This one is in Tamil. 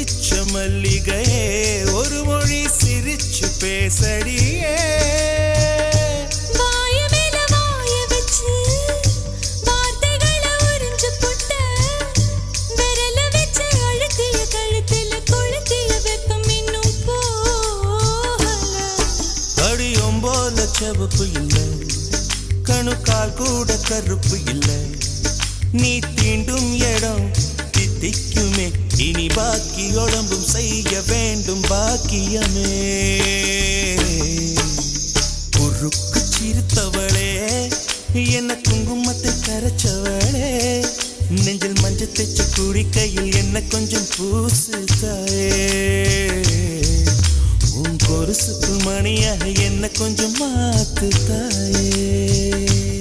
கொதிச்ச மல்லிகையே ஒரு மொழி சிரிச்சு பேசடியே செவப்பு இல்லை கணுக்கால் கூட கருப்பு இல்லை நீ தீண்டும் இடம் தித்திக்குமே இனி பாக்கி உடம்பும் செய்ய வேண்டும் பாக்கியமே குறுக்கு சிரித்தவளே என்ன குங்குமத்தை கரைச்சவளே நெஞ்சில் மஞ்சள் தைச்சு குடிக்கையில் என்ன கொஞ்சம் பூசு தாயே கொலுசுக்கு மணியாக என்ன கொஞ்சம் மாத்து தாயே